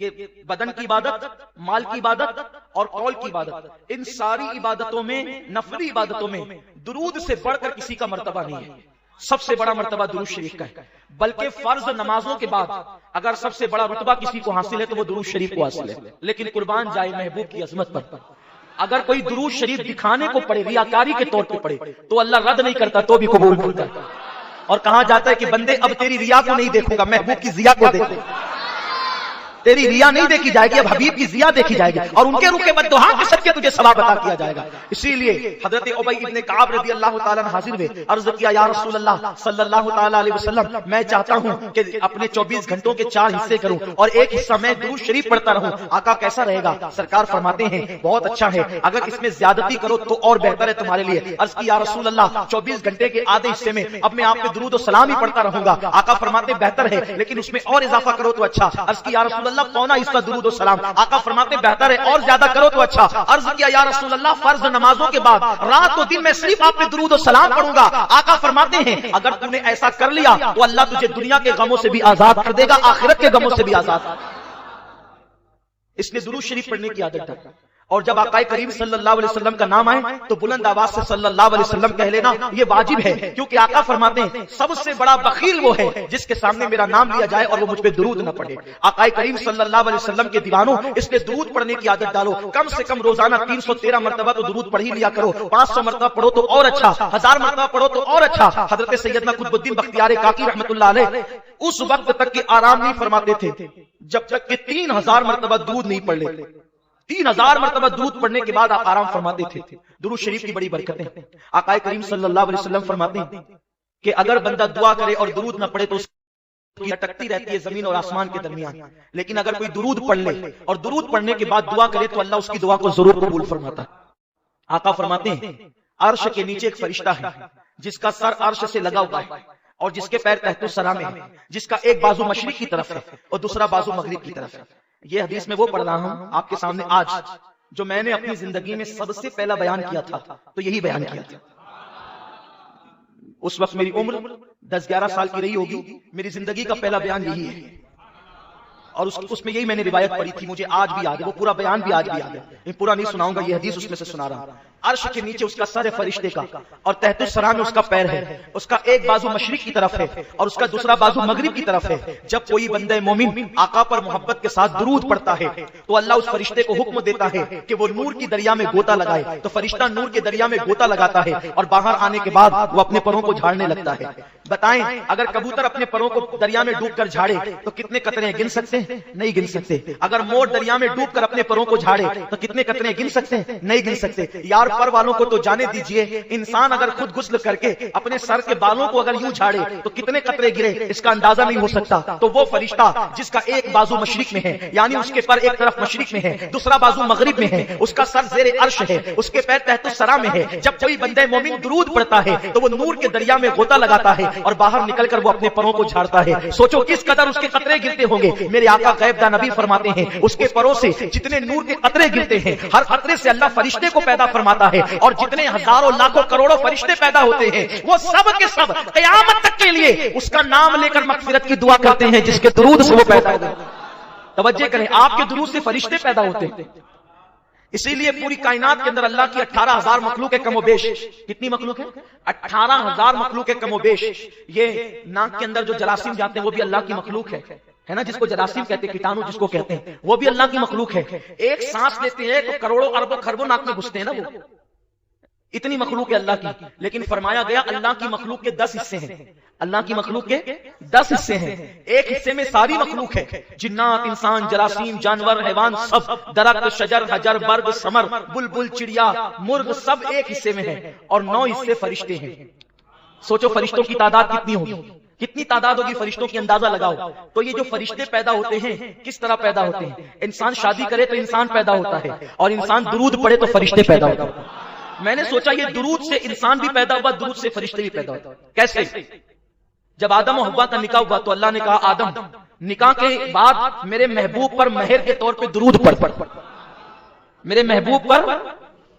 یہ بدن کی عبادت، مال کی عبادت اور قول کی عبادت، ان ساری عبادتوں میں، نفلی عبادتوں میں درود سے بڑھ کر کسی کا مرتبہ نہیں ہے۔ سب سے بڑا مرتبہ درود شریف کا ہے، بلکہ فرض نمازوں کے بعد اگر سب سے بڑا رتبہ کسی کو حاصل ہے تو وہ درود شریف کو حاصل ہے۔ لیکن قربان جائے محبوب کی عظمت پر، اگر کوئی درود شریف دکھانے کو پڑے، ریاکاری کے طور پہ پڑے، تو اللہ رد نہیں کرتا، تو بھی قبول نہیں کرتا۔ اور کہا جاتا ہے کہ بندے اب تیری ریا کو نہیں دیکھوں گا، محبوب کی ضیا کو دیکھوں گا۔ تیری ریا نہیں دیکھی جائے گی، اب حبیب کی ضیا دیکھی جائے گی، اور ان کے رکے بددعا کے صدقے تجھے ثواب عطا کیا جائے گا۔ اسی لیے حضرت ابی ابن کعب رضی اللہ تعالیٰ عنہ حاضر ہوئے، عرض کیا یا رسول اللہ صلی اللہ تعالیٰ علیہ وسلم، میں چاہتا ہوں کہ اپنے 24 گھنٹوں کے 4 حصے کروں اور ایک حصہ میں درود شریف پڑھتا رہوں، آقا کیسا رہے گا؟ سرکار فرماتے ہیں بہت اچھا ہے، اگر اس میں زیادتی کرو تو اور بہتر ہے تمہارے لیے۔ عرض کی یا رسول اللہ 24 گھنٹے کے آدھے حصے میں اب میں آپ پہ درود و سلام ہی پڑھتا رہوں گا۔ آقا فرماتے بہتر ہے، لیکن اس میں اور اضافہ کرو تو اچھا۔ عرض کی یا رسول اللہ پونا حصہ درود و سلام۔ آقا فرماتے بہتر ہے، اور زیادہ کرو تو اچھا۔ عرض کیا یا رسول اللہ فرض نمازوں کے بعد رات و دن میں صرف آپ پہ درود و سلام پڑھوں گا۔ آقا فرماتے ہیں اگر تم نے ایسا کر لیا تو اللہ تجھے دنیا کے غموں سے بھی آزاد کر دے گا، آخرت کے غموں سے بھی آزاد۔ اس لیے درود شریف پڑھنے کی عادت ہے، اور جب آقا کریم صلی اللہ علیہ وسلم کا نام آئے تو بلند آواز سے صلی اللہ علیہ وسلم کہہ لینا یہ واجب ہے، کیونکہ آقا فرماتے ہیں سب سے بڑا بخیل وہ ہے جس کے سامنے میرا نام لیا جائے اور وہ مجھ پہ درود نہ پڑھے۔ آقا کریم صلی اللہ علیہ وسلم کے دیوانوں، اس لیے درود پڑھنے کی عادت ڈالو، کم سے کم روزانہ 313 مرتبہ تو درود پڑھ ہی لیا کرو، 500 مرتبہ پڑھو تو اور اچھا، 1000 مرتبہ پڑھو تو اور اچھا۔ حضرت سیدنا قطب الدین بختیار کاکی رحمۃ اللہ علیہ اس وقت تک کہ آرام نہیں فرماتے تھے جب تک کہ 3000 مرتبہ درود نہیں پڑھ لیتے۔ 3000 مرتبہ درود پڑھنے کے بعد آپ آرام فرماتے تھے۔ درود شریف کی بڑی برکتیں، آقا کریم صلی اللہ علیہ وسلم فرماتے ہیں کہ اگر بندہ دعا کرے اور درود نہ پڑھے تو اس کی اٹکتی رہتی ہے زمین اور آسمان کے درمیان، لیکن اگر کوئی درود پڑھ لے اور درود پڑھنے کے بعد دعا کرے تو اللہ اس کی دعا کو ضرور قبول فرماتا ہے۔ آقا فرماتے ہیں عرش کے نیچے ایک فرشتہ ہے جس کا سر عرش سے لگا ہوا ہے اور جس کے پیر تحت الثرى میں ہے، جس کا ایک بازو مشرق کی طرف ہے اور دوسرا بازو مغرب کی طرف ہے۔ یہ حدیث میں وہ پڑھ رہا ہوں آپ کے سامنے آج، جو میں نے اپنی زندگی میں سب سے پہلا بیان کیا تھا تو یہی بیان کیا تھا۔ اس وقت میری عمر 10-11 سال کی رہی ہوگی، میری زندگی کا پہلا بیان یہی ہے، اور اس میں یہی میں نے روایت پڑھی تھی، مجھے آج بھی یاد ہے، وہ پورا بیان بھی آج بھی یاد ہے، میں پورا نہیں سناؤں گا، یہ حدیث اس میں سے سنا رہا ہوں۔ عرش کے نیچے اس کا سر ہے فرشتے کا، اور تحت الثرى میں اس کا پیر ہے، اس کا ایک بازو مشرق کی طرف ہے اور اس کا دوسرا بازو مغرب کی طرف ہے۔ جب کوئی بندہ مومن آقا پر محبت کے ساتھ درود پڑھتا ہے تو اللہ اس فرشتے کو حکم دیتا ہے کہ وہ نور کی دریا میں گوتا لگائے، تو فرشتہ نور کے دریا میں گوتا لگاتا ہے اور باہر آنے کے بعد وہ اپنے پروں کو جھاڑنے لگتا ہے۔ بتائیں اگر کبوتر اپنے پروں کو دریا میں ڈوب کر جھاڑے تو کتنے قطرے گن سکتے ہیں؟ نہیں گن سکتے۔ اگر مور دریا میں ڈوب کر اپنے پروں کو جھاڑے تو کتنے قطرے گن سکتے ہیں؟ نہیں گن سکتے۔ یار پر والوں کو تو جانے دیجئے، انسان اگر خود غسل کر کے اپنے سر کے بالوں کو اگر یوں جھاڑے تو کتنے قطرے گرے اس کا اندازہ نہیں ہو سکتا۔ تو وہ فرشتہ جس کا ایک بازو مشرق میں ہے، یعنی اس کے پر ایک طرف مشرق میں ہے، دوسرا بازو مغرب میں ہے، اس کا سر زیر عرش ہے، اس کے پیر تحت الثرى میں ہے، جب کوئی بندہ مومن درود پڑھتا ہے تو وہ نور کے دریا میں غوطہ لگاتا ہے اور باہر نکل کر وہ اپنے پروں کو جھاڑتا ہے۔ سوچو کس قدر اس کے قطرے گرتے ہوں گے۔ میرے آقا غیب داں نبی فرماتے ہیں اس کے پروں سے جتنے نور کے قطرے گرتے ہیں، ہر قطرے سے اللہ فرشتے کو پیدا فرماتا ہے، اور جتنے ہزاروں لاکھوں کروڑوں فرشتے پیدا ہوتے ہیں وہ سب کے سب قیامت تک کے لیے اس کا نام لے کر مغفرت کی دعا کرتے ہیں جس کے درود سے وہ پیدا ہوتے ہیں۔ توجہ کریں، آپ کے درود سے فرشتے پیدا ہوتے ہیں۔ اسی لیے پوری کائنات کے اندر اللہ کی 18,000 مخلوق ہے کم و بیش۔ کتنی مخلوق ہے؟ 18,000 مخلوق ہے کم و بیش۔ یہ ناک کے اندر جو جراثیم جاتے ہیں وہ بھی اللہ کی مخلوق ہے نا، جس کو جراثیم کہتے ہیں، کیٹانو جس کو کہتے ہیں، وہ بھی اللہ کی مخلوق ہے۔ ایک سانس لیتے ہیں تو کروڑوں اربوں خربوں ناک میں گھستے ہیں نا، وہ اتنی مخلوق ہے اللہ کی۔ لیکن فرمایا گیا اللہ کی مخلوق کے 10 حصے ہیں، اللہ کی مخلوق کے 10 حصے ہیں۔ ایک حصے میں ساری مخلوق ہے، جنات، انسان، جراثیم، جانور، حیوان، سب، درخت، شجر، حجر، برگ، ثمر، بلبل، چڑیا، مرغ، سب ایک حصے میں ہے، اور 9 حصے فرشتے ہیں۔ سوچو فرشتوں کی تعداد کتنی ہوگی، کتنی تعداد ہوگی فرشتوں کی، اندازہ لگاؤ۔ تو یہ جو فرشتے پیدا ہوتے ہیں کس طرح پیدا ہوتے ہیں؟ انسان شادی کرے تو انسان پیدا ہوتا ہے، اور انسان درود پڑھے تو فرشتے پیدا ہوتے ہیں۔ میں نے سوچا یہ درود سے انسان بھی پیدا ہوا، درود سے فرشتے بھی پیدا ہوتے، کیسے؟ جب آدم و حوا کا نکاح ہوا تو اللہ نے کہا آدم نکاح کے بعد میرے محبوب پر مہر کے طور پہ درود پڑھ، میرے محبوب پر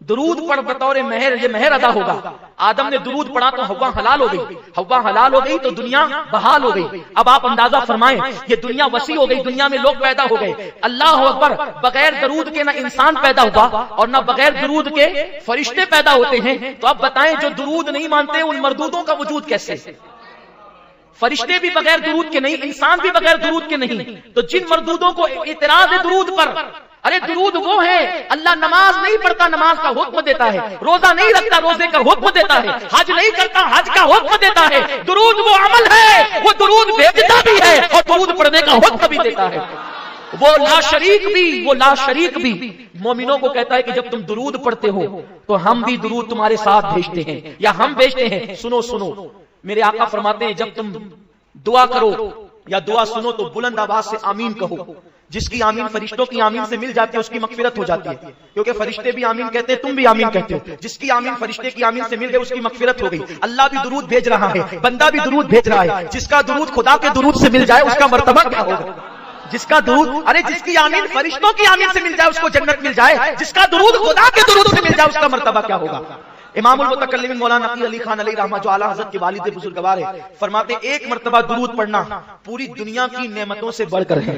درود پڑھ بطور مہر، یہ مہر ادا ہوگا. آدم نے درود پڑھا تو حوا حلال ہو گئی، حوا حلال ہو گئی تو دنیا بحال ہو گئی. اب آپ اندازہ فرمائیں، یہ دنیا وسیع ہو گئی، دنیا میں لوگ پیدا ہو گئے. اللہ اکبر، بغیر درود کے نہ انسان پیدا ہوا اور نہ بغیر درود کے فرشتے پیدا ہوتے ہیں. تو اب بتائیں جو درود نہیں مانتے ان مردودوں کا وجود کیسے؟ فرشتے بھی بغیر درود کے نہیں، انسان بھی بغیر درود کے نہیں. تو جن مردودوں کو اعتراض ہے درود پر، ارے درود وہ ہے، اللہ نماز نہیں پڑھتا نماز کا حکم دیتا ہے، روزہ نہیں رکھتا روزے کا حکم دیتا ہے، حج نہیں کرتا حج کا حکم دیتا ہے. درود وہ عمل ہے، وہ درود بھیجتا بھی ہے اور درود پڑھنے کا حکم بھی دیتا ہے. وہ لا شریک بھی مومنوں کو کہتا ہے کہ جب تم درود پڑھتے ہو تو ہم بھی درود تمہارے ساتھ بھیجتے ہیں یا ہم بھیجتے ہیں. سنو میرے آقا فرماتے ہیں جب تم دعا کرو یا دعا سنو تو بلند آواز سے آمین کہو. جس کی آمین فرشتوں کی آمین سے مل جاتی ہے اس کی مغفرت ہو جاتی ہے، کیونکہ فرشتے بھی آمین کہتے ہیں، تم بھی آمین کہتے ہو. جس کی آمین فرشتے کی آمین سے مل گئی اس کی مغفرت ہو گئی. اللہ بھی درود بھیج رہا ہے، بندہ بھی درود بھیج رہا ہے. جس کا درود خدا کے درود سے مل جائے اس کا مرتبہ کیا ہوگا؟ جس کا درود، ارے جس کی آمین فرشتوں کی آمین سے مل جائے اس کو جنت مل جائے، جس کا درود خدا کے درود سے مل جائے اس کا مرتبہ کیا ہوگا؟ امام المتکلمین مولانا نقی علی خان علیہ رحمہ جو اعلیٰ حضرت کے والد بزرگوار ہے، فرماتے ہیں ایک مرتبہ درود پڑھنا پوری دنیا کی نعمتوں سے بڑھ کر ہے.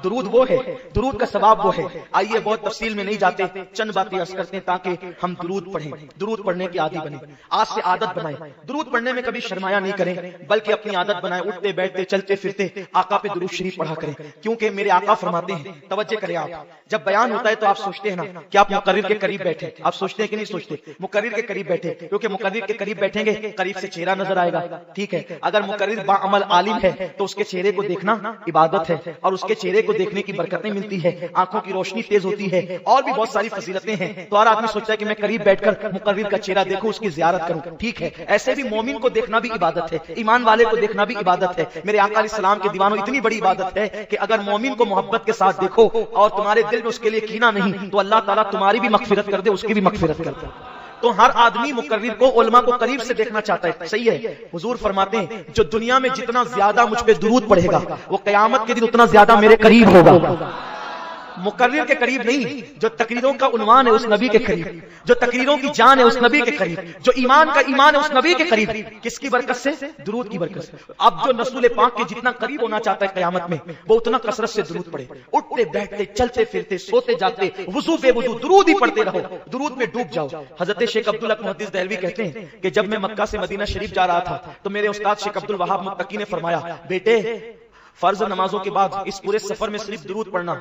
درود وہ ہے، درود کا ثواب وہ ہے. آئیے بہت تفصیل میں نہیں جاتے، چند باتیں عرض کرتے ہیں تاکہ ہم درود پڑھیں، درود پڑھنے کی عادی بنیں. آج سے عادت بنائیں، درود پڑھنے میں کبھی شرمایا نہیں کریں بلکہ اپنی عادت بنائیں. اٹھتے بیٹھتے چلتے پھرتے آقا پہ درود شریف پڑھا کریں، کیونکہ میرے آقا فرماتے ہیں، توجہ کریں آپ، جب بیان ہوتا ہے تو آپ سوچتے ہیں نا کہ آپ مقرر کے قریب بیٹھے. آپ سوچتے ہیں کہ نہیں سوچتے؟ مقرر کے قریب بیٹھے، کیونکہ مقرر کے قریب بیٹھیں گے قریب سے چہرہ نظر آئے گا. ٹھیک ہے، اگر مقرر با عمل عالم ہے تو اس کے چہرے کو دیکھنا عبادت ہے اور اس کے چہرے کو دیکھنے کی برکتیں ملتی ہے، آنکھوں کی روشنی تیز ہوتی ہے اور بھی بہت ساری فضیلتیں ہیں. تو ہر آدمی سوچتا ہے کہ میں قریب بیٹھ کر مقرر کا چہرہ دیکھوں، اس کی زیارت کروں. ٹھیک ہے، ایسے بھی مومن کو دیکھنا بھی عبادت ہے، ایمان والے کو دیکھنا بھی عبادت ہے. میرے آقا علیہ السلام کے دیوانوں اتنی بڑی عبادت ہے کہ اگر مومن کو محبت کے ساتھ دیکھو اور تمہارے دل میں اس کے لیے کینہ نہیں تو اللہ تعالیٰ تمہاری بھی مغفرت کر دے، اس کی بھی مغفرت کر دے. تو ہر آدمی مقرر کو، علماء کو قریب سے دیکھنا چاہتا ہے. صحیح ہے، حضور فرماتے ہیں جو دنیا میں جتنا زیادہ مجھ پہ درود پڑھے گا وہ قیامت کے دن اتنا زیادہ میرے قریب ہوگا. مقرر کے قریب نہیں، جو تقریروں کا عنوان ہے اس نبی کے قریب، جو تقریروں کی جان ہے اس نبی کے قریب، جو ایمان کا ایمان ہے اس نبی کے قریب. کس کی برکت سے؟ درود کی برکت سے. اب جو رسول پاک کے جتنا قریب ہونا چاہتا ہے قیامت میں وہ اتنا کثرت سے درود پڑھے. اٹھتے بیٹھتے چلتے پھرتے سوتے جاتے وضو بے وضو درود ہی پڑھتے رہو، درود میں ڈوب جاؤ. حضرت شیخ عبدالحق محدث دہلوی کہتے ہیں کہ جب میں مکہ سے مدینہ شریف جا رہا تھا تو میرے استاد شیخ عبدالوہاب متقی نے فرمایا، بیٹے فرض نمازوں کے بعد اس پورے سفر میں صرف درود پڑھنا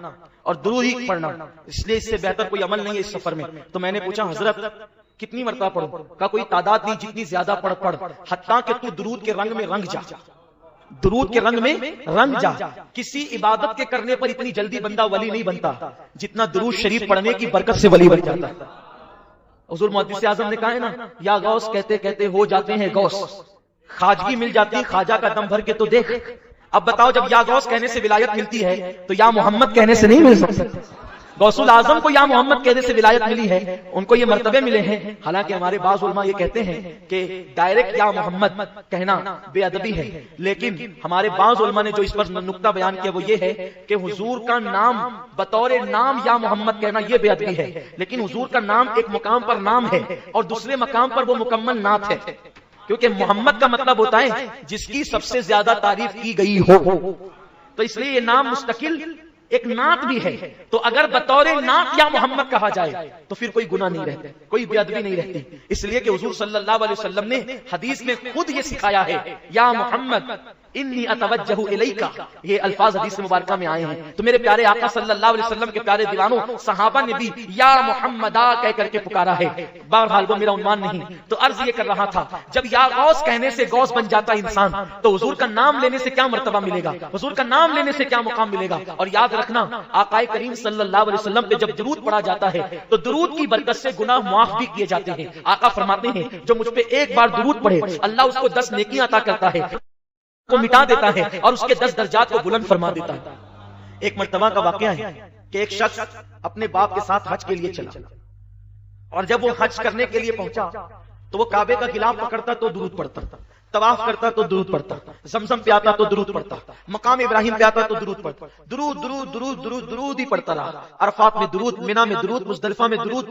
اور درود ہی پڑھنا، اس لیے اس سے بہتر کوئی عمل نہیں ہے اس سفر میں. تو میں نے پوچھا حضرت کتنی مرتبہ پڑھوں؟ کا کوئی تعداد نہیں، جتنی زیادہ پڑھ حتیٰ کہ تو درود کے رنگ میں رنگ جا، درود کے رنگ میں رنگ جا. کسی عبادت کے کرنے پر اتنی جلدی بندہ ولی نہیں بنتا جتنا درود شریف پڑھنے کی برکت سے ولی بن جاتا ہے. حضور محدث اعظم نے کہا ہے نا، یا غوث کہتے کہتے ہو جاتے ہیں غوث، خواجگی مل جاتی ہے خواجہ کا دم بھر کے تو دیکھ. اب بتاؤ جب یا غوث کہنے سے ولایت ملتی ہے تو یا محمد کہنے سے نہیں مل سکتی. غوث الاعظم کو یا محمد کہنے سے ولایت ملی ہے، ان کو یہ مرتبے ملے ہیں. حالانکہ ہمارے بعض علماء یہ کہتے ہیں کہ ڈائریکٹ یا محمد کہنا بے ادبی ہے، لیکن ہمارے بعض علماء نے جو اس پر نقطہ بیان کیا وہ یہ ہے کہ حضور کا نام بطور نام یا محمد کہنا یہ بے ادبی ہے، لیکن حضور کا نام ایک مقام پر نام ہے اور دوسرے مقام پر وہ مکمل نعت ہے. کیونکہ محمد کا مطلب ہوتا ہے جس کی سب سے زیادہ تعریف کی گئی ہو، تو اس لیے یہ نام مستقل ایک نعت بھی ہے. تو اگر بطور نعت یا محمد کہا جائے تو پھر کوئی گناہ نہیں رہتا، کوئی بے ادبی نہیں رہتی. اس لیے کہ حضور صلی اللہ علیہ وسلم نے حدیث میں خود یہ سکھایا ہے، یا محمد انی اتوجہ الیکا، یہ الفاظ حدیث مبارکہ میں آئے ہیں. تو میرے پیارے آقا صلی اللہ علیہ وسلم کے پیارے دیوانوں، صحابہ نے بھی یا محمدہ کہہ کر کے پکارا ہے. بہرحال وہ میرا عنوان نہیں، تو عرض یہ کر رہا تھا جب یا غوث کہنے سے غوث بن جاتا انسان تو حضور کا نام لینے سے کیا مرتبہ ملے گا، حضور کا نام لینے سے کیا مقام ملے گا. اور یاد رکھنا آقا کریم صلی اللہ علیہ وسلم پہ جب درود پڑھا جاتا ہے تو درود کی برکت سے گناہ معاف بھی کیے جاتے ہیں. آقا فرماتے ہیں جو مجھ پہ ایک بار درود پڑھے اللہ اس کو 10 نیکیاں عطا کرتا ہے، کو مٹا دیتا ہے اور اس کے 10 درجات کو بلند فرما دیتا ہے. ایک مرتبہ کا واقعہ ہے کہ ایک شخص اپنے باپ کے ساتھ حج کے لیے چلا اور جب وہ حج کرنے کے لیے پہنچا تو وہ کعبے کا غلاف پکڑتا تو درود پڑھتا، طواف کرتا تو درود پڑھتا، زمزم پہ آتا تو درود پڑھتا، مقام ابراہیم پہ آتا تو درود پڑھتا، درود درود درود درود درود ہی پڑھتا رہا. عرفات میں درود، منی میں درود، مزدلفہ میں درود،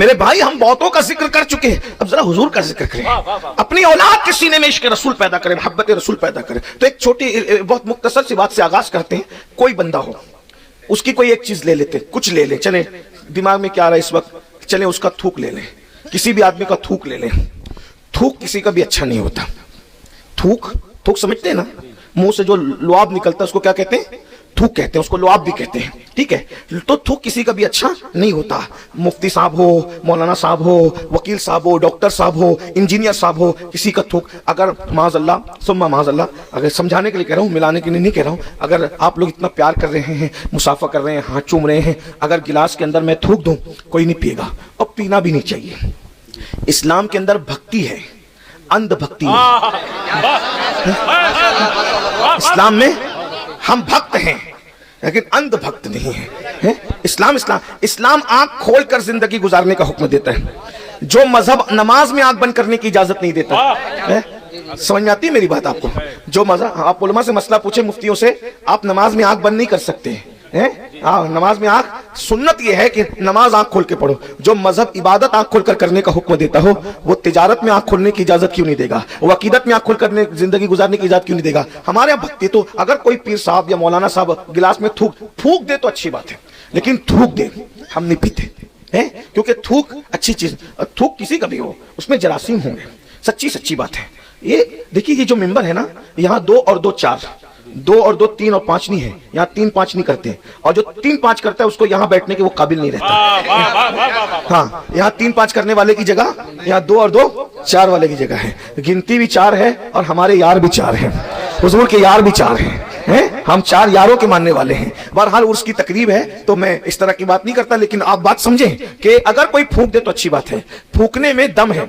میرے بھائی ہم بہتوں کا ذکر کر چکے ہیں, اب ذرا حضور کا ذکر کریں, اپنی اولاد کے سینے میں عشق رسول پیدا کریں, محبت رسول پیدا کریں. تو ایک چھوٹی بہت مختصر سی بات سے آغاز کرتے ہیں. کوئی بندہ ہو, اس کی کوئی ایک چیز لے لیتے, کچھ لے لیں, چلیں دماغ میں کیا آ رہا ہے اس وقت, چلیں اس کا تھوک لے لیں, کسی بھی آدمی کا تھوک لے لیں. تھوک کسی کا بھی اچھا نہیں ہوتا. تھوک سمجھتے ہیں نا, منہ سے جو لعاب نکلتا ہے اس کو کیا کہتے ہیں, تھوک کہتے ہیں, اس کو لعاب بھی کہتے ہیں, ٹھیک ہے. تو تھوک کسی کا بھی اچھا نہیں ہوتا. مفتی صاحب ہو, مولانا صاحب ہو, وکیل صاحب ہو, ڈاکٹر صاحب ہو, انجینئر صاحب ہو, کسی کا تھوک اگر معاذ اللہ ثم معاذ اللہ, اگر سمجھانے کے لیے کہہ رہا ہوں, ملانے کے لیے نہیں کہہ رہا ہوں, اگر آپ لوگ اتنا پیار کر رہے ہیں, مسافہ کر رہے ہیں, ہاتھ چوم رہے ہیں, اگر گلاس کے اندر میں تھوک دوں کوئی نہیں پیے گا, اور پینا بھی نہیں چاہیے. اسلام کے اندر بھکتی ہے, اندھ بھکتی ہے. اسلام میں ہم بھکت ہیں لیکن اندھ بھکت نہیں ہے. اسلام آنکھ کھول کر زندگی گزارنے کا حکم دیتا ہے, جو مذہب نماز میں آنکھ بند کرنے کی اجازت نہیں دیتا. سمجھ میں آتی ہے میری بات آپ کو؟ جو مذہب, آپ علماء سے مسئلہ پوچھیں, مفتیوں سے, آپ نماز میں آنکھ بند نہیں کر سکتے. نماز میں آنکھ, سنت یہ ہے کہ نماز آنکھ کھول کے پڑھو. جو مذہب عبادت آنکھ کھول کر کرنے کا حکم دیتا ہو, وہ تجارت میں آنکھ کھولنے کی اجازت کیوں نہیں دے گا؟ وہ عقیدت میں آنکھ کھول کر زندگی گزارنے کی اجازت کیوں نہیں دے گا؟ ہمارے یہاں بھکتی تو اگر کوئی پیر صاحب یا مولانا صاحب گلاس میں تھوک دے تو اچھی بات ہے, لیکن تھوک دے ہم نہیں پیتے, کیونکہ تھوک اچھی چیز, تھوک کسی کا بھی ہو اس میں جراثیم ہوں گے, سچی بات ہے. یہ دیکھیے, یہ جو ممبر ہے نا, یہاں 2 اور 2 4, 2 اور 2 3 اور 5 نہیں ہے, یہاں 3 5 نہیں کرتے, اور جو 3 5 کرتا ہے اس کو یہاں بیٹھنے کے وہ قابل نہیں رہتا. ہاں, یہاں 3 5 کرنے والے کی جگہ یہاں 2 اور 2 4 والے کی جگہ ہے. گنتی بھی 4 ہے اور ہمارے یار بھی 4 ہیں, حضور کے یار بھی 4 ہیں, ہم 4 یاروں کے ماننے والے ہیں. بہرحال عرس کی تقریب ہے تو میں اس طرح کی بات نہیں کرتا, لیکن آپ بات سمجھیں کہ اگر کوئی پھونک دے تو اچھی بات ہے. پھونکنے میں دم ہے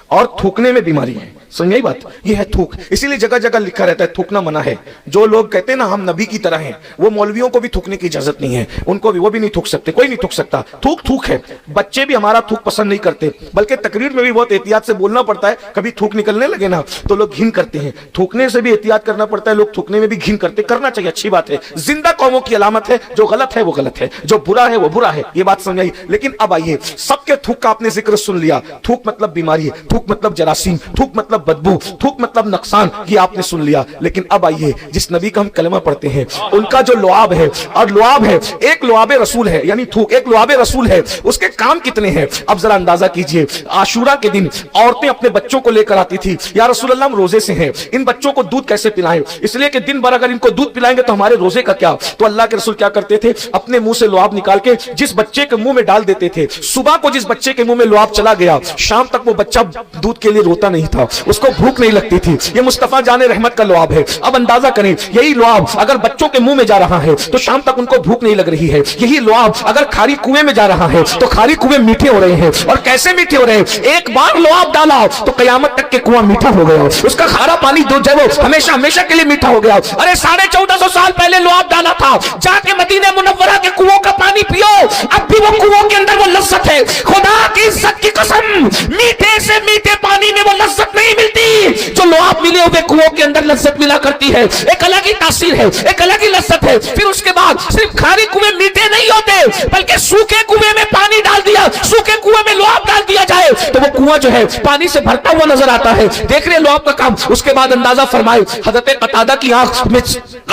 اور تھوکنے میں بیماری ہے. سمجھ آئی بات؟ یہ ہے تھوک. اسی لیے جگہ جگہ لکھا رہتا ہے تھوکنا منع ہے. جو لوگ کہتے ہیں نا ہم نبی کی طرح ہیں, وہ مولویوں کو بھی تھوکنے کی اجازت نہیں ہے, ان کو بھی, وہ بھی نہیں تھوک سکتے, کوئی نہیں تھوک سکتا. تھوک ہے. بچے بھی ہمارا تھوک پسند نہیں کرتے, بلکہ تقریر میں بھی بہت احتیاط سے بولنا پڑتا ہے. کبھی تھوک نکلنے لگے نا تو لوگ گھن کرتے ہیں. تھوکنے سے بھی احتیاط کرنا پڑتا ہے, لوگ تھوکنے میں بھی گھن کرتے. کرنا چاہیے, اچھی بات ہے, زندہ قوموں کی علامت ہے. جو غلط ہے وہ غلط ہے, جو برا ہے وہ برا ہے. یہ بات سمجھ آئی. لیکن اب آئیے, سب کے تھوک کا آپ نے ذکر سن لیا. تھوک مطلب بیماری ہے, تھوک مطلب جراثیم, تھوک مطلب بدبو, تھوک مطلب نقصان, یہ آپ نے سن لیا. لیکن اب آئیے, جس نبی کا ہم کلمہ پڑھتے ہیں ان کا جو لعاب ہے, اور لعاب ہے, ایک لعاب رسول ہے, یعنی تھوک ایک لعاب رسول ہے, اس کے کام کتنے ہیں اب ذرا اندازہ کیجئے. عاشورہ کے دن عورتیں اپنے بچوں کو لے کر آتی تھی, یا رسول اللہ ہم روزے سے ہیں, ان بچوں کو دودھ کیسے پلائیں, اس لیے کہ دن بھر اگر ان کو دودھ پلائیں گے تو ہمارے روزے کا کیا. تو اللہ کے رسول کیا کرتے تھے, اپنے منہ سے لعاب نکال کے جس بچے کے منہ میں ڈال دیتے تھے. صبح کو جس بچے کے منہ میں لعاب چلا گیا, شام تک وہ بچہ دودھ کے لیے روتا نہیں تھا, اس کو بھوک نہیں لگتی تھی. یہ مصطفیٰ جان رحمت کا لعاب ہے. اب اندازہ کریں, یہی لعاب اگر بچوں کے منہ میں جا رہا ہے تو شام تک ان کو بھوک نہیں لگ رہی ہے. یہی لعاب اگر کھاری کنویں میں جا رہا ہے تو کھاری کنویں میٹھے ہو رہے ہیں. اور کیسے میٹھے ہو رہے ہیں, ایک بار لعاب ڈالا تو قیامت تک کے کنواں میٹھا ہو گیا, اس کا کھارا پانی جو ہے وہ ہمیشہ ہمیشہ کے لیے میٹھا ہو گیا. ارے 1450 سال پہلے لعاب ڈالا تھا, جا کے مدینہ منورہ کے کنووں کا پانی پیو, اب بھی وہ کنووں کے اندر وہ لذت ہے. خدا کی عزت کی قسم, میٹھے سے میٹھے پانی میں وہ لذت نہیں ملتی جو لعاب ملے ہوئے کنووں کے اندر لذت ملا کرتی ہے. ایک الگ ہی تاثیر ہے, ایک الگ ہی لذت ہے. پھر اس کے بعد صرف کھاری کنویں میٹھے نہیں ہوتے, بلکہ سوکھے کنویں میں پانی ڈال دیا, سوکھے کنویں میں لعاب ڈال دیا جائے تو وہ کنواں جو ہے پانی سے بھرتا ہوا نظر آتا ہے. دیکھ رہے لعاب کا کام. اس کے بعد اندازہ فرمائے, حضرت قتادہ کی آنکھ میں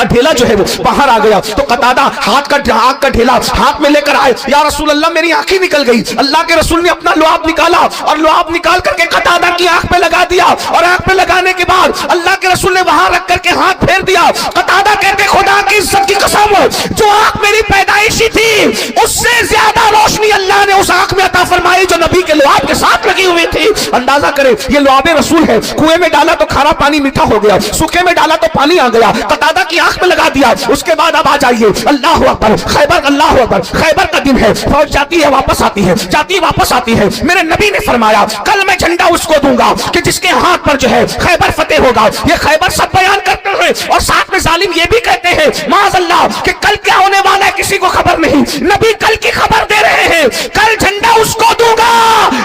ڈھیلا جو ہے وہ باہر آ گیا, تو قتادہ آنکھ کا ڈھیلا ہاتھ میں لے کر آئے. یا رسول اللہ میری آنکھ ہی نکل گئی. اللہ کے رسول نے اپنا لعاب نکالا اور لعاب نکال کر کے قتادہ کی آنکھ پہ لگا دیا, اور آنکھ پہ لگانے کے بعد اللہ کے رسول نے وہاں رکھ کر کے ہاتھ پھیر دیا. قتادہ کہتے خدا کی عزت کی قسم, جو آنکھ میری پیدائشی تھی اس سے زیادہ روشنی اللہ نے اس آنکھ میں عطا فرمائی جو نبی کے لعاب کے ساتھ لگی ہوئی تھی. اندازہ کرے, یہ لعاب رسول ہے. کنویں میں ڈالا تو کھارا پانی میٹھا ہو گیا, سوکھے میں ڈالا تو پانی آ گیا, قتادہ کی آنکھ میں لگا دیا. اس کے بعد اب آ جائیے, اللہ اکبر, خیبر, اللہ اکبر, خیبر کا دن ہے, فوج جاتی ہے واپس آتی ہے, جاتی واپس آتی ہے. میرے نبی نے فرمایا کل میں جھنڈا اس کو دوں گا کہ جس کے ہاتھ پر جو ہے خیبر فتح ہوگا. یہ خیبر سب بیان کرتے ہیں, اور ساتھ میں ظالم یہ بھی کہتے ہیں معاذ اللہ کہ کل کیا ہونے والا ہے کسی کو خبر نہیں. نبی کل کی خبر دے رہے ہیں, کل جھنڈا اس کو دوں گا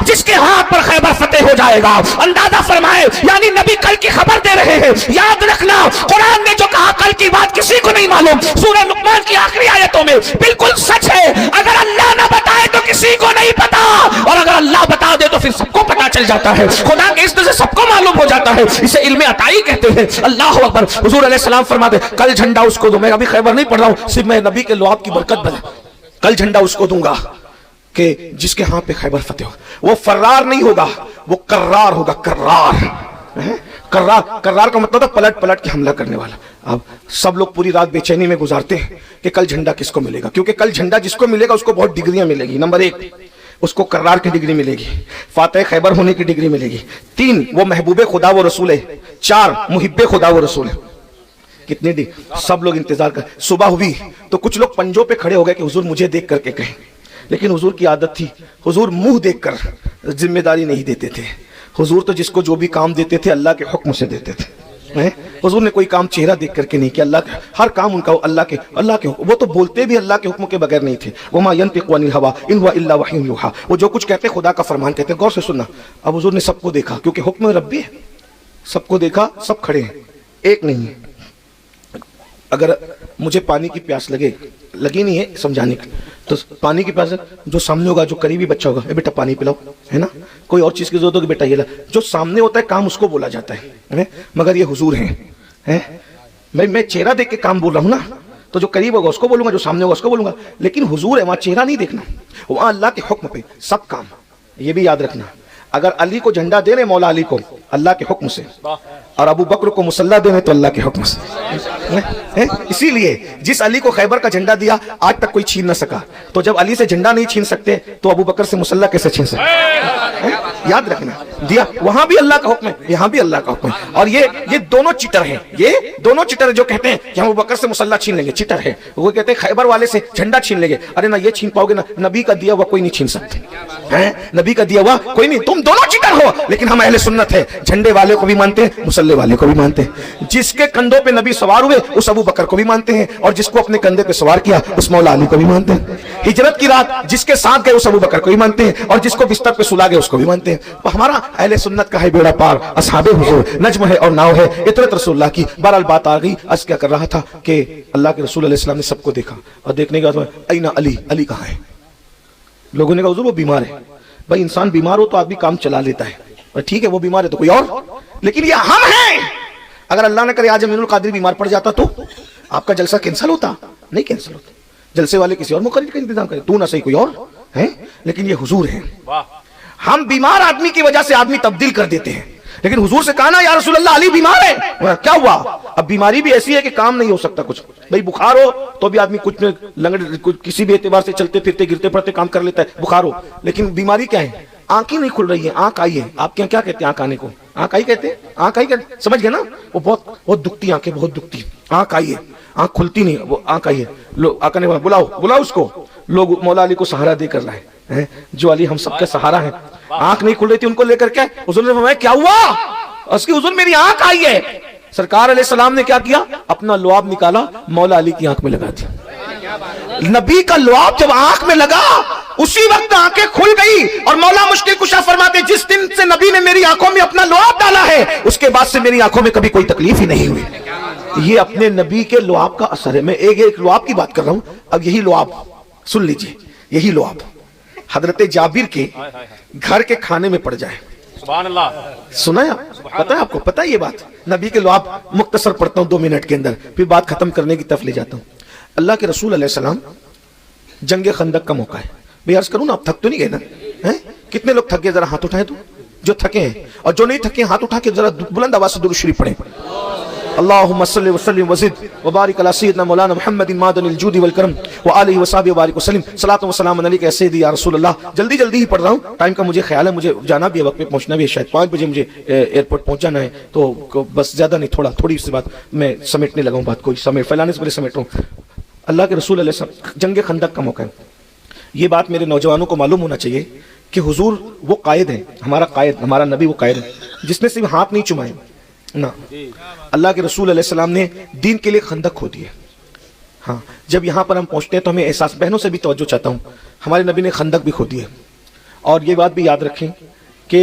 جس کے ہاتھ پر خیبر فتح ہو ہو جائے گا. اندازہ فرمائے یعنی نبی کل کی خبر دے رہے ہیں. یاد رکھنا قرآن نے جو کہا کل کی بات کسی کو نہیں معلوم. سورہ لقمان کی آخری آیتوں میں بالکل سچ ہے. اگر اللہ نہ بتائے تو کسی کو نہیں پتا, اور اگر اللہ بتا دے تو پھر سب کو پتا چل جاتا ہے. خدا کے اذن سے سب کو معلوم ہو جاتا ہے. اسے علم عطائی کہتے ہیں. اللہ اکبر. حضور علیہ السلام فرماتے کل جھنڈا اس کو دوں. میں ابھی خیبر نہیں پڑھ رہا ہوں, صرف میں نبی کے لعاب کی برکت بنا. کل جھنڈا اس کو دوں گا کہ جس کے ہاں پہ خیبر فتح ہو. وہ فرار نہیں ہوگا, وہ کرار ہوگا. کرار کا مطلب پلٹ پلٹ کے حملہ کرنے والا. اب سب لوگ پوری رات بے چینی میں گزارتے ہیں کہ کل جھنڈا کس کو ملے گا, کیونکہ کل جھنڈا جس کو ملے گا اس کو بہت ڈگریاں ملے گی. نمبر 1 اس کو کرار کی ڈگری ملے گی, فاتح خیبر ہونے کی ڈگری ملے گی. 3 وہ محبوب خدا و رسول ہے. 4 محب خدا و رسول ہے. کتنی ڈی سب لوگ انتظار کر. صبح ہوئی تو کچھ لوگ پنجوں پہ کھڑے ہو گئے کہ حضور مجھے دیکھ کر کے کہیں, لیکن حضور کی عادت تھی حضور منہ دیکھ کر ذمہ داری نہیں دیتے تھے. حضور تو جس کو جو بھی کام دیتے تھے اللہ کے حکم سے دیتے تھے. حضور نے کوئی کام چہرہ دیکھ کر کے نہیں کیا. اللہ کے ہر کام ان کا اللہ کے وہ تو بولتے بھی اللہ کے حکم کے بغیر نہیں تھے. وما ينطق عن الهوى ان هو الا وحي يوحى. وہ جو کچھ کہتے خدا کا فرمان کہتے ہیں. غور سے سننا. اب حضور نے سب کو دیکھا, کیونکہ حکم ربی ہے. سب کو دیکھا, سب کھڑے ہیں, ایک نہیں ہے. اگر مجھے پانی کی پیاس لگی نہیں ہے سمجھانے کی, تو پانی کی پیاس جو سامنے ہوگا, جو قریبی بچہ ہوگا, اے بیٹا پانی پلاؤ, ہے نا. کوئی اور چیز کی ضرورت ہوگی, بیٹا یہ لا. جو سامنے ہوتا ہے کام اس کو بولا جاتا ہے. مگر یہ حضور ہیں. میں چہرہ دیکھ کے کام بول رہا ہوں نا, تو جو قریب ہوگا اس کو بولوں گا, جو سامنے ہوگا اس کو بولوں گا. لیکن حضور ہے, وہاں چہرہ نہیں دیکھنا, وہاں اللہ کے حکم پہ سب کام. یہ بھی یاد رکھنا, اگر علی کو جھنڈا دے رہے مولا علی کو اللہ کے حکم سے, اور ابو بکر کو مسلح دے رہے تو اللہ کے حکم سے. اسی لیے جس علی کو خیبر کا جھنڈا دیا آج تک کوئی چھین نہ سکا. تو جب علی سے جھنڈا نہیں چھین سکتے تو ابو بکر سے مسلح کیسے چھین سکتے؟ یاد رکھنا. دیا وہاں بھی اللہ کا حکم ہے, یہاں بھی اللہ کا حکم ہے. اور یہ دونوں چٹر ہیں. یہ دونوں چٹر جو کہتے ہیں کہ ہم ابو بکر سے مسلح چھین لیں گے, چٹر ہے. وہ کہتے ہیں خیبر والے سے جھنڈا چھین لیں گے. ارے نہ یہ چھین پاؤ گے, نہ نبی کا دیا ہوا کوئی نہیں چھین سکتے. نبی کا دیا ہوا کوئی نہیں. تم دونوں چٹر ہو, لیکن ہم اہل سنت ہے, جھنڈے والے کو بھی مانتے ہیں, مسلح والے کو بھی مانتے ہیں. جس کے کندھوں پہ نبی سوار ہوئے اس ابو بکر کو بھی مانتے ہیں, اور جس کو اپنے کندھے پہ سوار کیا اس مولا علی کو بھی مانتے ہیں. ہجرت کی رات جس کے ساتھ گئے اس ابو بکر کو بھی مانتے ہیں, اور جس کو بستر پہ سلا گئے اس کو بھی مانتے ہیں. ہمارا اہل سنت کا ہے بیڑا پار, اصحاب حضور نجم ہے اور ناؤ ہے, اطرت رسول اللہ کی. بہرحال بات آ گئی. عرض کیا کر رہا تھا کہ اللہ کے رسول علیہ السلام نے سب کو دیکھا, اور دیکھنے کے بعد اینا علی, علی کہاں ہے؟ لوگوں نے کہا حضور وہ بیمار ہے. بھائی انسان بیمار ہو تو آدمی کام چلا لیتا ہے, ٹھیک ہے وہ بیمار ہے تو کوئی اور, لیکن یہ ہم ہیں. اگر اللہ نہ کرے آج امین القادری بیمار پڑ جاتا تو آپ کا جلسہ کینسل ہوتا؟ نہیں کینسل ہوتا. جلسے والے کسی اور مقرر کا انتظام کرے, تو نہ صحیح کوئی اور ہے. لیکن یہ حضور ہیں. ہم بیمار آدمی کی وجہ سے آدمی تبدیل کر دیتے ہیں, لیکن حضور سے کہا نا یا رسول اللہ علی بیمار ہے, کیا ہوا؟ اب بیماری بھی ایسی ہے کہ کام نہیں ہو سکتا کچھ. بھائی بخار ہو تو بھی آدمی کچھ کسی بھی اعتبار سے چلتے پھرتے گرتے پڑتے کام کر لیتا ہے, بخار ہو. لیکن بیماری کیا ہے؟ آنکھ ہی نہیں کھل رہی ہے. آنکھ آئی ہے, آپ کے یہاں کیا کہتے ہیں آنکھ آنے کو؟ آنکھ آئی کہتے ہیں, آنکھ آئی کہتے ہیں, سمجھ گئے نا. وہ بہت دکھتی آنکھیں, بہت دکھتی. آنکھ آئی ہے, آنکھ کھلتی نہیں, وہ آنکھ آئی ہے. لوگ آقا نے بلاؤ اس کو. لوگ مولا علی کو سہارا دے کر لائے, جو علی ہم سب کا سہارا ہے. آنکھ نہیں کھل رہی تھی, ان کو لے کر کے حضور نے فرمایا کیا ہوا؟ اس کی حضور میری آنکھ آئی ہے. سرکار علیہ السلام نے کیا کیا؟ اپنا لعاب نکالا, مولا علی کی آنکھ میں لگا دیا. نبی کا لعاب جب آنکھ میں لگا اسی وقت آنکھیں کھل گئی. اور مولا مشکل کشا فرماتے جس دن سے نبی نے میری آنکھوں میں اپنا لعاب ڈالا ہے اس کے بعد سے میری آنکھوں میں کبھی کوئی تکلیف ہی نہیں ہوئی. یہ اپنے نبی کے لعاب کا اثر ہے. میں ایک لعاب کی بات کر رہا ہوں. اب یہی لعاب سن لیجئے, یہی لعاب حضرت جابر کے گھر کے کھانے میں پڑ جائے. سبحان اللہ. سنا ہے پتا ہے آپ کو؟ پتا ہے یہ بات؟ نبی کے لعاب مختصر پڑھتا ہوں 2 منٹ کے اندر, پھر بات ختم کرنے کی طرف لے جاتا ہوں. اللہ کے رسول علیہ السلام, جنگ خندق کا موقع ہے. میں عرض کروں نا, آپ تھک تو نہیں گئے نا؟ کتنے لوگ تھک گئے ذرا ہاتھ اٹھائیں تو, جو تھکے ہیں, اور جو نہیں تھکے ہاتھ اٹھا کے ذرا بلند آواز سے درود شریف پڑھیں. اللهم صل وسلم وزد وبارك على سيدنا مولانا محمد معدن الجود والکرم وآلہ وصحبہ وبارک وسلم. صلاۃ و سلام علیک یا سیدی یا رسول اللہ. جلدی ہی پڑھ رہا ہوں, ٹائم کا مجھے خیال ہے, مجھے جانا بھی ہے, وقت پہ پہنچنا بھی ہے, شاید 5 بجے مجھے ایئرپورٹ پہنچانا ہے. تو بس زیادہ نہیں, تھوڑی سی بات میں سمیٹنے لگا ہوں, بات کوئی پھیلانے سے پہلے سمیٹ رہا ہوں. اللہ کے رسول علیہ السلام, جنگ خندق کا موقع ہے. یہ بات میرے نوجوانوں کو معلوم ہونا چاہیے کہ حضور وہ قائد ہیں, ہمارا قائد, ہمارا نبی وہ قائد ہے جس نے صرف ہاتھ نہیں چمائے نا. اللہ کے رسول علیہ السلام نے دین کے لیے خندق کھودی ہے. ہاں, جب یہاں پر ہم پہنچتے ہیں تو ہمیں احساس, بہنوں سے بھی توجہ چاہتا ہوں, ہمارے نبی نے خندق بھی کھودی ہے. اور یہ بات بھی یاد رکھیں کہ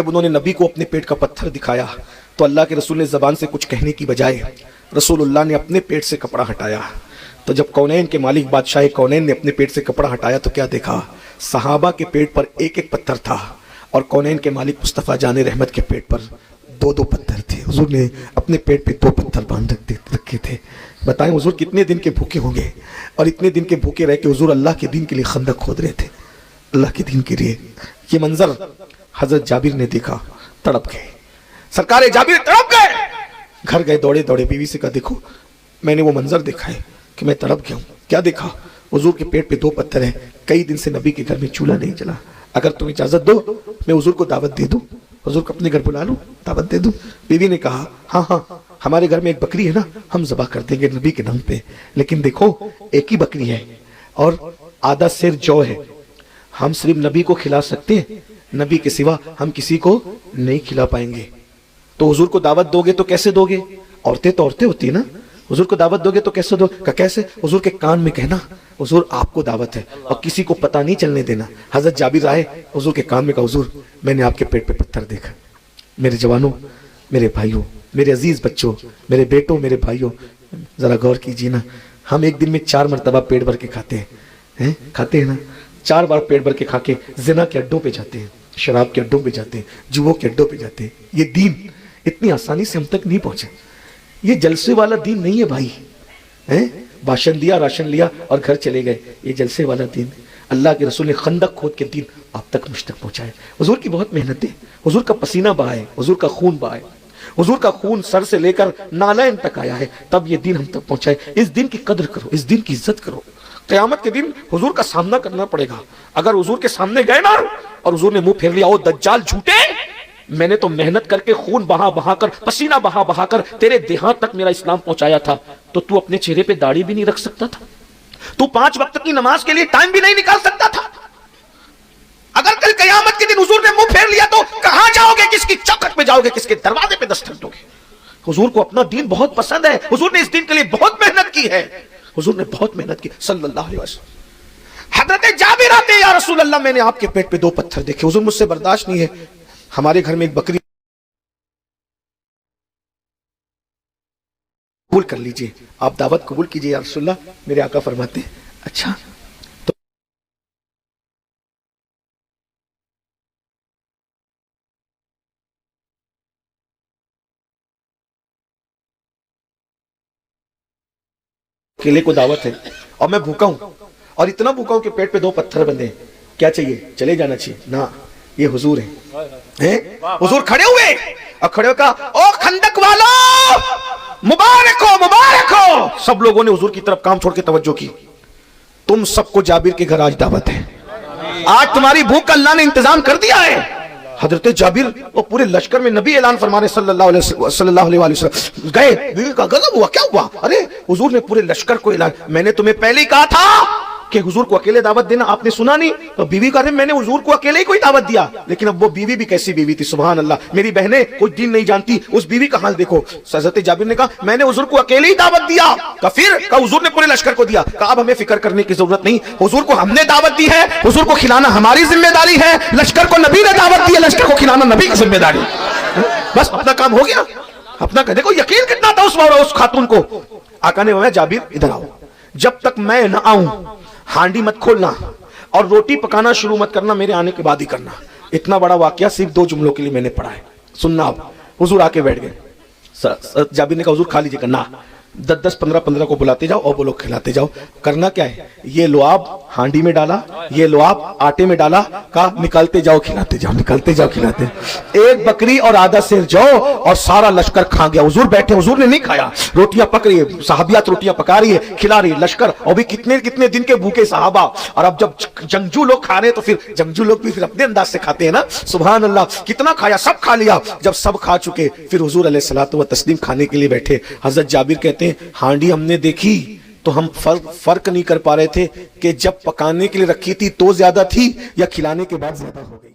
جب انہوں نے نبی کو اپنے پیٹ کا پتھر دکھایا تو اللہ کے رسول نے زبان سے کچھ کہنے کی بجائے رسول اللہ نے اپنے پیٹ سے کپڑا ہٹایا. تو جب کونین کے مالک بادشاہ کونین نے اپنے پیٹ سے کپڑا ہٹایا تو کیا دیکھا؟ صحابہ کے پیٹ پر ایک ایک پتھر تھا اور کونین کے مالک مصطفیٰ جان رحمت کے پیٹ پر دو دو پتھر تھے. حضور نے اپنے پیٹ پہ 2 پتھر باندھ رکھے تھے. بتائیں حضور کتنے دن کے بھوکے ہوں گے, اور اتنے دن کے بھوکے رہ کے حضور اللہ کے دین کے لیے خندق کھود رہے تھے, اللہ کے دین کے لیے. یہ منظر حضرت جابر نے دیکھا, تڑپ گئے. سرکار جابر تڑپ گئے, گھر گئے دوڑے دوڑے, بیوی سے کہا دیکھو میں نے وہ منظر دیکھا ہے کہ میں تڑپ گیا ہوں. کیا دیکھا؟ حضور کے پیٹ پہ 2 پتھر ہیں. کئی دن سے نبی کے گھر میں چولہا نہیں جلا. اگر تم اجازت دو میں حضور کو دعوت دے دوں, حضور کو اپنے گھر بلا لوں, دعوت دے دوں. بیوی نے کہا ہاں ہاں ہمارے گھر میں ایک بکری ہے نا, ہم ذبح کر دیں گے نبی کے نام پہ, لیکن دیکھو ایک ہی بکری ہے اور آدھا سیر جو ہے, ہم صرف نبی کو کھلا سکتے ہیں, نبی کے سوا ہم کسی کو نہیں کھلا پائیں گے. تو حضور کو دعوت دو گے تو کیسے دو گے؟ عورتیں تو عورتیں ہوتی ہیں نا, حضور کو دعوت دو گے تو کیسے دو؟ کہ کیسے؟ حضور کے کان میں کہنا حضور آپ کو دعوت ہے اور کسی کو پتہ نہیں چلنے دینا. حضرت جابر آئے, حضور کے کان میں کہا حضور میں نے آپ کے پیٹ پہ پتھر دیکھا. میرے جوانوں, میرے بھائیوں, میرے عزیز بچوں, میرے بیٹوں, میرے بھائیوں, ذرا غور کیجیے نا, ہم ایک دن میں 4 مرتبہ پیٹ بھر کے کھاتے ہیں, کھاتے ہیں نا, 4 بار پیٹ بھر کے کھا کے زنا کے اڈوں پہ جاتے ہیں, شراب کے اڈوں پہ جاتے ہیں, جوؤں کے اڈوں پہ جاتے ہیں. یہ دین اتنی آسانی سے ہم تک نہیں پہنچے. یہ جلسے والا دین نہیں ہے بھائی, باشن دیا, راشن لیا اور گھر چلے گئے. یہ جلسے والا دین, اللہ کے رسول نے خندق کھود کے دین آپ تک مجھ تک پہنچائے. حضور کی بہت محنتیں, حضور کا پسینہ بہائے, حضور کا خون بہائے, حضور کا خون سر سے لے کر نالین تک آیا ہے, تب یہ دین ہم تک پہنچائے. اس دین کی قدر کرو, اس دین کی عزت کرو. قیامت کے دن حضور کا سامنا کرنا پڑے گا. اگر حضور کے سامنے گئے نا اور حضور نے منہ پھیر لیا, او دجال جھوٹے, میں نے تو محنت کر کے خون بہا بہا کر, پسینہ بہا بہا کر تیرے دیہات تک میرا اسلام پہنچایا تھا, تو اپنے چہرے پہ داڑھی بھی نہیں رکھ سکتا تھا, تو 5 وقت کی نماز کے لیے ٹائم بھی نہیں نکال سکتا تھا. اگر کل قیامت کے دن حضور نے منہ پھیر لیا تو کہاں جاؤ گے؟ کس کی چوکھٹ پہ جاؤ گے؟ کس کے دروازے پہ دستک دو گے؟ حضور کو اپنا دین بہت پسند ہے, حضور نے اس دین کے لیے بہت محنت کی ہے, حضور نے بہت محنت کی صلی اللہ علیہ وسلم. حضرت جابر آتے, یا رسول اللہ میں نے آپ کے پیٹ پہ 2 پتھر دیکھے, حضور مجھ سے برداشت نہیں ہے, ہمارے گھر میں ایک بکری قبول کر لیجئے, آپ دعوت قبول کیجئے یا رسول اللہ. میرے آقا فرماتے ہیں اچھا. تو کیلے کو دعوت ہے اور میں بھوکا ہوں, اور اتنا بھوکا ہوں کہ پیٹ پہ 2 پتھر بندے ہیں, کیا چاہیے؟ چلے جانا چاہیے نا. یہ حضور ہیں, حضور کھڑے ہوئے اور کھڑے ہو کہا او خندق والو مبارک ہو, مبارک ہو. سب لوگوں نے حضور کی طرف کام چھوڑ کے توجہ کی. تم سب کو جابر کے گھر آج دعوت ہے, آج تمہاری بھوک کا اللہ نے انتظام کر دیا ہے. حضرت جابر وہ پورے لشکر میں نبی اعلان فرما رہے صلی اللہ علیہ وسلم گئے. بیوی کا غضب ہوا, کیا ہوا؟ ارے حضور نے پورے لشکر کو اعلان, میں نے تمہیں پہلے ہی کہا تھا کہ حضور کو اکیلے دعوت دینا, آپ نے سنا نہیں. تو بیوی کہا رہے میں نے حضور کو اکیلے ہی کوئی دعوت دیا, لیکن اب وہ بیوی بھی کیسی بیوی تھی, سبحان اللہ. میری بہنیں کچھ دین نہیں جانتی, اس بیوی کا حال دیکھو. حضرت جابر نے کہا میں نے حضور کو اکیلے ہی دعوت دیا. پھر کہا حضور نے پورے لشکر کو دیا. کہا اب ہمیں فکر کرنے کی ضرورت نہیں, حضور کو ہم نے دعوت دی ہے, حضور کو کھلانا ہماری ذمہ داری ہے. لشکر کو نبی نے دعوت دی ہے, لشکر کو کھلانا نبی کی ذمہ داری. بس اپنا کام ہو گیا, اپنا کہ دیکھو یقین کتنا تھا اس خاتون کو. آقا نے فرمایا جابر ادھر آؤ, جب تک میں نہ آؤں ہانڈی مت کھولنا اور روٹی پکانا شروع مت کرنا, میرے آنے کے بعد ہی کرنا. اتنا بڑا واقعہ صرف 2 جملوں کے لیے میں نے پڑھا ہے, سننا. اب حضور آ کے بیٹھ گئے. جابر نے کہا حضور کھا لیجیے. کرنا 10 15 کو بلاتے جاؤ اور وہ لوگ کھلاتے جاؤ. کرنا کیا ہے؟ یہ لعاب ہانڈی میں ڈالا, یہ لعاب آٹے میں ڈالا, کہا نکالتے جاؤ کھلاتے جاؤ, نکالتے جاؤ کھلاتے. 1 بکری اور آدھا سیر جو, اور سارا لشکر کھا گیا. حضور بیٹھے, حضور نے نہیں کھایا, روٹیاں پک رہی ہے, صحابیات روٹیاں پکا رہی ہے, کھلا رہی ہے لشکر, اور بھی کتنے دن کے بھوکے صحابہ. اور اب جب جنگجو لوگ کھا رہے تو پھر جنگجو لوگ بھی پھر اپنے انداز سے کھاتے ہیں نا, سبحان اللہ. کتنا کھایا؟ سب کھا لیا. جب سب کھا چکے پھر حضور علیہ الصلوۃ والتسلیم کھانے کے لیے بیٹھے. حضرت جابر کہتے ہیں ہانڈی ہم نے دیکھی تو ہم فرق نہیں کر پا رہے تھے کہ جب پکانے کے لیے رکھی تھی تو زیادہ تھی یا کھلانے کے بعد زیادہ ہو گئی.